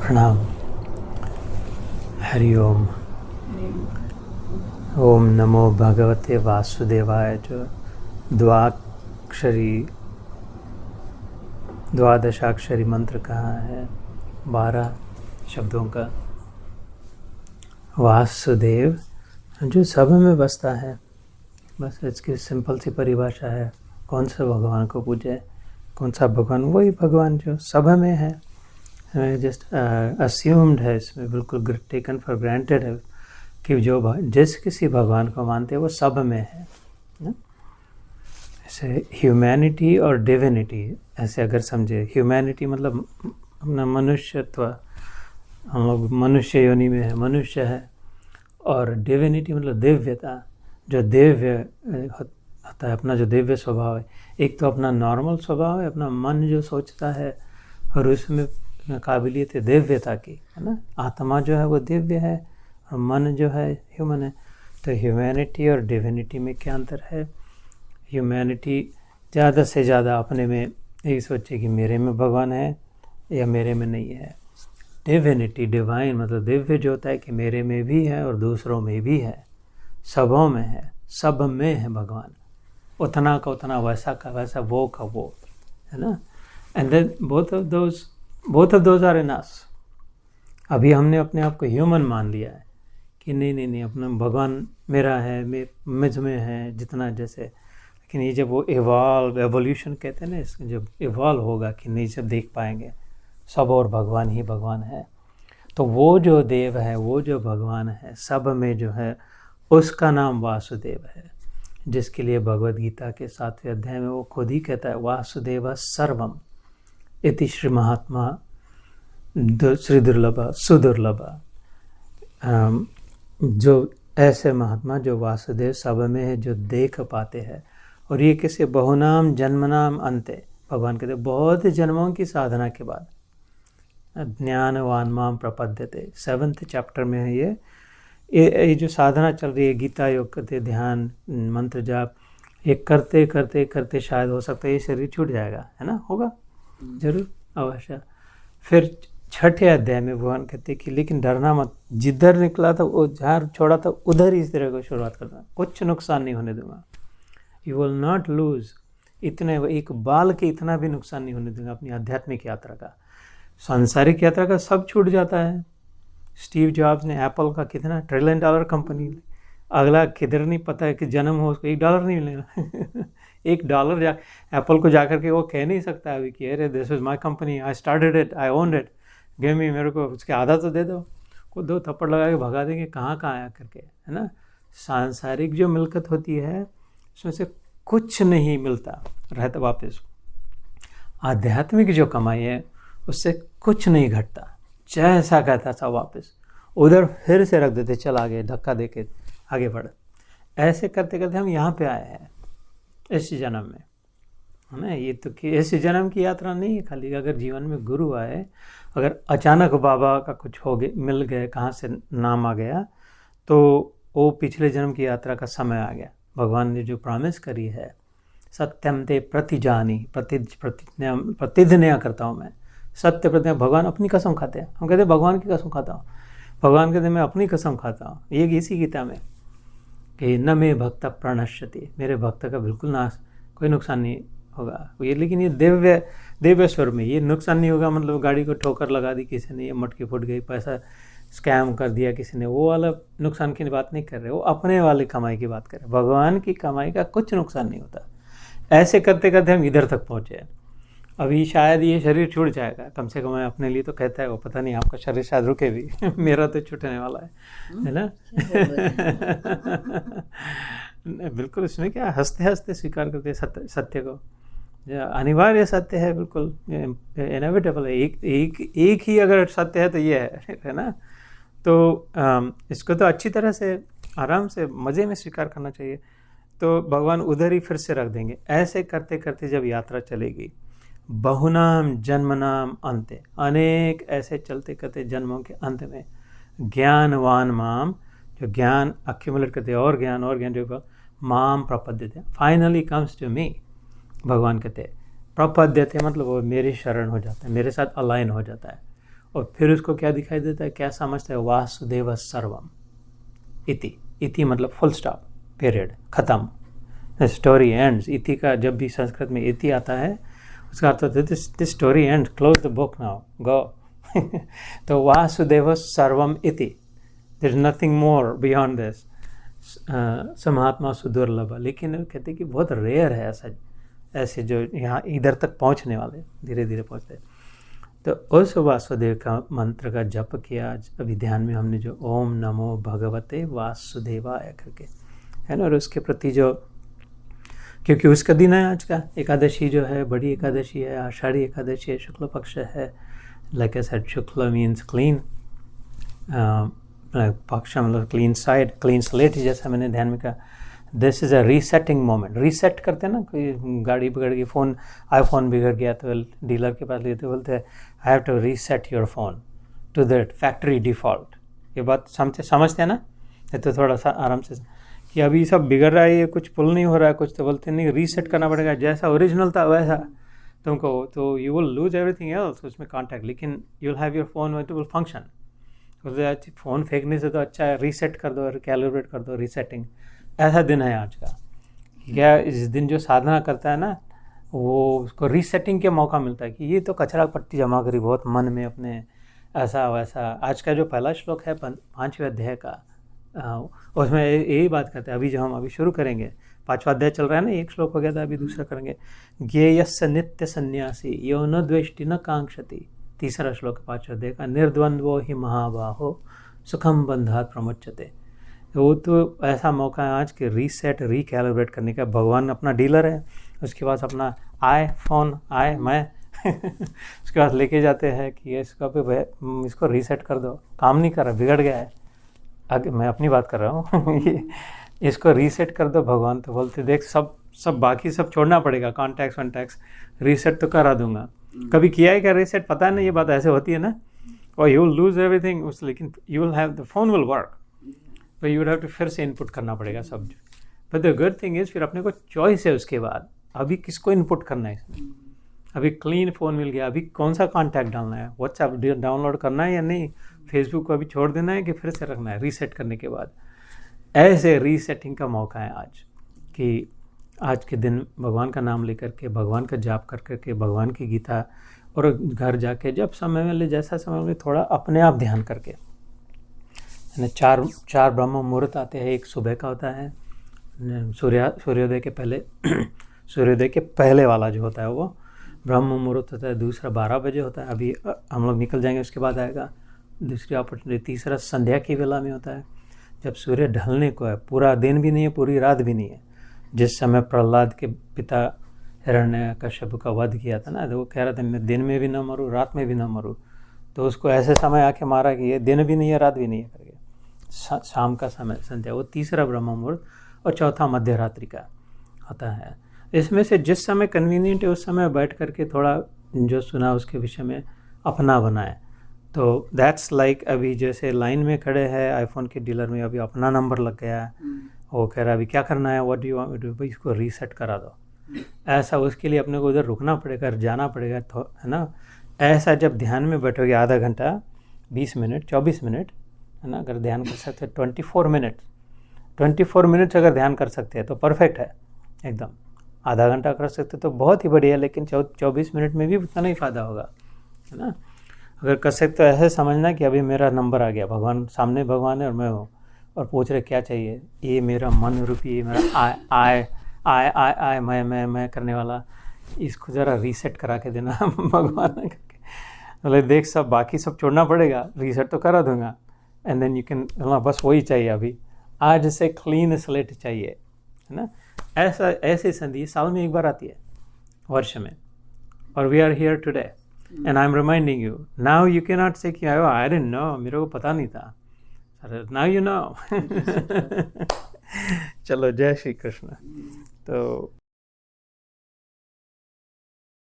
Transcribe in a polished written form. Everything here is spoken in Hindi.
प्रणाम। हरि ओम। ओम नमो भगवते वासुदेवाय। जो द्वादशाक्षरी मंत्र कहाँ है? 12 शब्दों का वासुदेव जो सब में बसता है। बस इसकी सिंपल सी परिभाषा है। कौन सा भगवान को पूजे? कौन सा भगवान? वही भगवान जो सब में है। जस्ट अस्यूम्ड है, इसमें बिल्कुल टेकन फॉर ग्रांटेड है कि जो जिस किसी भगवान को मानते हैं वो सब में है। ऐसे ह्यूमैनिटी और डिविनिटी ऐसे अगर समझे, ह्यूमैनिटी मतलब अपना मनुष्यत्व, हम लोग मनुष्य योनि में है, मनुष्य है। और डिविनिटी मतलब दिव्यता, जो दिव्य होता है, अपना जो दिव्य स्वभाव है। एक तो अपना नॉर्मल स्वभाव है, अपना मन जो सोचता है, और उसमें काबिलियत है दिव्यता की, है ना। आत्मा जो है वो दिव्य है और मन जो है ह्यूमन है। तो ह्यूमैनिटी और डिविनिटी में क्या अंतर है? ह्यूमैनिटी ज़्यादा से ज़्यादा अपने में यही सोचे कि मेरे में भगवान है या मेरे में नहीं है। डिविनिटी, डिवाइन मतलब दिव्य जो होता है कि मेरे में भी है और दूसरों में भी है, सबों में है, सब में है भगवान। उतना का उतना, वैसा का वैसा, वो का वो, है ना। And then both of those are in us. अभी हमने अपने आप को ह्यूमन मान लिया है कि नहीं अपना भगवान मेरा है, मुझ में है जितना जैसे। लेकिन ये जब वो एवोल्यूशन कहते हैं ना, इसमें जब इवॉल्व होगा कि नहीं, जब देख पाएंगे सब और भगवान ही भगवान है, तो वो जो देव है, वो जो भगवान है सब में जो है, उसका नाम वासुदेव है। जिसके लिए भगवद गीता के 7वें अध्याय में वो खुद ही कहता है वासुदेव सर्वम इति श्री महात्मा श्री दुर्लभ सुदुर्लभ। जो ऐसे महात्मा जो वासुदेव सब में है, जो देख पाते हैं। और ये किसी बहुनाम जन्मनाम अंते, भगवान कहते बहुत जन्मों की साधना के बाद ज्ञानवान माम प्रपद्यते, 7th चैप्टर में है ये जो साधना चल रही है, गीता योग करते, ध्यान, मंत्र जाप, ये करते करते करते शायद हो सकता है ये शरीर छूट जाएगा, है ना, होगा जरूर अवश्य। फिर 6ठे अध्याय में भगवान कहते कि लेकिन डरना मत, जिधर निकला था वो जहाँ छोड़ा था उधर ही इस तरह को शुरुआत करना, कुछ नुकसान नहीं होने दूंगा। यू विल नॉट लूज, इतने एक बाल के इतना भी नुकसान नहीं होने दूंगा अपनी आध्यात्मिक यात्रा का। सांसारिक यात्रा का सब छूट जाता है। स्टीव जॉब्स ने एप्पल का कितना $1 ट्रिलियन कंपनी, अगला किधर नहीं पता है कि जन्म हो उसको $1 नहीं मिलेगा। $1 जा एप्पल को जाकर के वो कह नहीं सकता अभी कि अरे this is my company, I started it, I owned it, give me, मेरे को उसके आधा तो दे दो। को 2 थप्पड़ लगा के भगा देंगे कहाँ आया करके, है ना। सांसारिक जो मिल्कत होती है उसमें से कुछ नहीं मिलता, रहता वापस। आध्यात्मिक जो कमाई है उससे कुछ नहीं घटता, जैसा कहता था वापस उधर फिर से रख देते, चल आगे, धक्का दे के आगे बढ़। ऐसे करते करते हम यहाँ पे आए हैं इस जन्म में, है ना। ये तो कि इस जन्म की यात्रा नहीं है खाली। अगर जीवन में गुरु आए, अगर अचानक बाबा का कुछ हो गए, मिल गए, कहाँ से नाम आ गया, तो वो पिछले जन्म की यात्रा का समय आ गया। भगवान ने जो प्रॉमिस करी है, सत्यम ते प्रतिजानी, प्रतिज्ञा करता हूँ मैं, सत्य प्रतिज्ञा। भगवान अपनी कसम खाते हैं, हम कहते हैं भगवान की कसम खाता हूँ, भगवान कहते हैं मैं अपनी कसम खाता हूँ। ये इसी गीता में कि न मे भक्त प्रणश्यति, मेरे भक्त का बिल्कुल नाश, कोई नुकसान नहीं होगा ये। लेकिन ये दिव्य स्वर में ये नुकसान नहीं होगा, मतलब गाड़ी को ठोकर लगा दी किसी ने, ये मटकी फूट गई, पैसा स्कैम कर दिया किसी ने, वो वाला नुकसान की बात नहीं कर रहे, वो अपने वाली कमाई की बात कर रहे। भगवान की कमाई का कुछ नुकसान नहीं होता। ऐसे करते करते हम इधर तक पहुँचे। अभी शायद ये शरीर छूट जाएगा, कम से कम अपने लिए तो कहता है वो, पता नहीं आपका शरीर शायद रुके भी। मेरा तो छूटने वाला है ना। बिल्कुल, इसमें क्या, हंसते हंसते स्वीकार करते सत्य को, अनिवार्य सत्य है, बिल्कुल इनएविटेबल है। एक ही अगर सत्य है तो ये है ना। तो इसको तो अच्छी तरह से आराम से मज़े में स्वीकार करना चाहिए। तो भगवान उधर ही फिर से रख देंगे। ऐसे करते करते जब यात्रा चलेगी, बहुनाम जन्मनाम अंते, अनेक ऐसे चलते करते जन्मों के अंत में ज्ञानवान माम, जो ज्ञान अक्यूमुलेट करते और ज्ञान जो माम प्रपद्यते, फाइनली कम्स टू मी। भगवान कहते प्रपद्यते मतलब वो मेरी शरण हो जाता है, मेरे साथ अलाइन हो जाता है। और फिर उसको क्या दिखाई देता है, क्या समझता है, वासुदेव सर्वम इति। इति मतलब फुल स्टॉप, पीरियड, खत्म, स्टोरी एंड्स। इति का जब भी संस्कृत में इति आता है उसका अर्थ होता है this story end, close the book now, go. तो वासुदेव सर्वम इति, there is nothing more beyond this. समात्मा सुदुर्लभ। लेकिन वो कहते हैं कि बहुत रेयर है ऐसे जो यहाँ इधर तक पहुँचने वाले, धीरे धीरे पहुँचते। तो उस वासुदेव का मंत्र का जप किया अभी ध्यान में हमने, जो ओम नमो भगवते वासुदेवाय करके है ना। और उसके प्रति जो, क्योंकि उसका दिन है आज का, एकादशी जो है बड़ी एकादशी है, आषाढ़ी एकादशी है, शुक्ल पक्ष है। Like I said, Shukla means clean, पक्ष मतलब क्लीन साइड, क्लीन स्लेट, जैसा मैंने ध्यान में कहा। This is a resetting moment. Reset करते हैं ना, कोई गाड़ी बिगड़ गई, फ़ोन आईफोन बिगड़ गया तो डीलर के पास लेते बोलते हैं I have to reset your phone to that factory default. ये बात समझते हैं ना। तो थोड़ा सा आराम से कि अभी सब बिगड़ रहा है, ये कुछ पुल नहीं हो रहा है कुछ, तो बोलते नहीं रीसेट करना पड़ेगा, जैसा ओरिजिनल था वैसा तुमको, तो you will lose everything else उसमें कॉन्टैक्ट, लेकिन you will have your phone it will function. Phone फेंकने से तो अच्छा है रीसेट कर दो, कैलिब्रेट कर दो, रीसेटिंग। ऐसा दिन है आज का। क्या इस दिन जो साधना करता है ना, वो उसको रीसेटिंग के मौका मिलता है कि ये तो कचरा पट्टी जमा करी बहुत मन में अपने, ऐसा वैसा। आज का जो पहला श्लोक है 5वें अध्याय का, उसमें यही बात करते हैं। अभी जो हम अभी शुरू करेंगे, 5वां अध्याय चल रहा है ना, एक श्लोक हो गया था, अभी दूसरा करेंगे। ज्ञेयस्य नित्य सन्यासी यो न द्वेष्टि न कांक्षति, तीसरा श्लोक 5वें अध्याय का। निर्द्वंद्वो ही महाबाहो सुखम बंधात प्रमुच्यते। वो तो ऐसा मौका है आज के रीसेट, रिकैलिब्रेट करने का। भगवान अपना डीलर है, उसके पास अपना फोन मैं उसके पास लेके जाते हैं कि इसका पे इसको रीसेट कर दो, काम नहीं कर रहा, बिगड़ गया है। आगे मैं अपनी बात कर रहा हूँ इसको रीसेट कर दो। भगवान तो बोलते देख सब बाकी सब छोड़ना पड़ेगा, कॉन्टैक्ट्स वॉन्टैक्ट्स, रीसेट तो करा दूंगा। कभी किया है क्या रीसेट? पता है ना, ये बात ऐसे होती है ना। और यू विल लूज एवरीथिंग उस, लेकिन you will have the phone will work, तो यू विल हैव टू फिर से इनपुट करना पड़ेगा सब। But the good thing is फिर अपने को चॉइस है उसके बाद, अभी किसको इनपुट करना है इसमें। अभी क्लीन फ़ोन मिल गया, अभी कौन सा कॉन्टैक्ट डालना है, व्हाट्सएप डाउनलोड करना है या नहीं, फेसबुक को अभी छोड़ देना है कि फिर से रखना है रीसेट करने के बाद। ऐसे रीसेटिंग का मौका है आज, कि आज के दिन भगवान का नाम लेकर के, भगवान का जाप कर करके, भगवान की गीता, और घर जाके जब समय मिले, जैसा समय मिले, थोड़ा अपने आप ध्यान करके। चार ब्रह्म मुहूर्त आते हैं। एक सुबह का होता है, सूर्योदय के पहले सूर्योदय के पहले वाला जो होता है वो ब्रह्म मुहूर्त होता है। दूसरा 12 बजे होता है, अभी हम लोग निकल जाएंगे, उसके बाद आएगा दूसरी अपॉर्चुनिटी। तीसरा संध्या की वेला में होता है, जब सूर्य ढलने को है, पूरा दिन भी नहीं है, पूरी रात भी नहीं है। जिस समय प्रहलाद के पिता हिरण्यकश्यप का वध किया था ना, तो वो कह रहा था मैं दिन में भी ना मरूँ, रात में भी ना मरूँ, तो उसको ऐसे समय आके मारा कि ये दिन भी नहीं है, रात भी नहीं है करके। शाम का समय संध्या, वो तीसरा ब्रह्म मुहूर्त, और चौथा मध्य रात्रि का होता है। इसमें से जिस समय कन्वीनियंट है उस समय बैठ करके थोड़ा जो सुना उसके विषय में अपना बनाए। तो दैट्स लाइक अभी जैसे लाइन में खड़े हैं आईफोन के डीलर में, अभी अपना नंबर लग गया है, वो कह रहा है अभी क्या करना है, what do you want me to do, इसको रीसेट करा दो। ऐसा उसके लिए अपने को उधर रुकना पड़ेगा, जाना पड़ेगा, तो है ना। ऐसा जब ध्यान में बैठोगे आधा घंटा, 20 मिनट, 24 मिनट, है ना, अगर ध्यान कर सकते हैं 24 मिनट अगर ध्यान कर सकते हैं तो परफेक्ट है एकदम। आधा घंटा कर सकते तो बहुत ही बढ़िया, लेकिन 24 मिनट में भी उतना ही फ़ायदा होगा, है ना। अगर कर सकते तो ऐसे समझना कि अभी मेरा नंबर आ गया, भगवान सामने, भगवान है और मैं हूँ, और पूछ रहे क्या चाहिए, ये मेरा मन रूपी, ये मेरा आय मैं करने वाला, इसको ज़रा रीसेट करा के देना भगवान करके। बोले देख सब बाकी सब छोड़ना पड़ेगा, रीसेट तो करा दूंगा, एंड देन यू कैन, बस वही चाहिए अभी, आज से क्लीन स्लेट चाहिए, है ना। ऐसे संधि साल में एक बार आती है, वर्ष में, और we are here today and I am reminding you. Now you can not say कि आई डिडंट नो, मेरे को पता नहीं था, नाउ यू नो। चलो, जय श्री कृष्ण। तो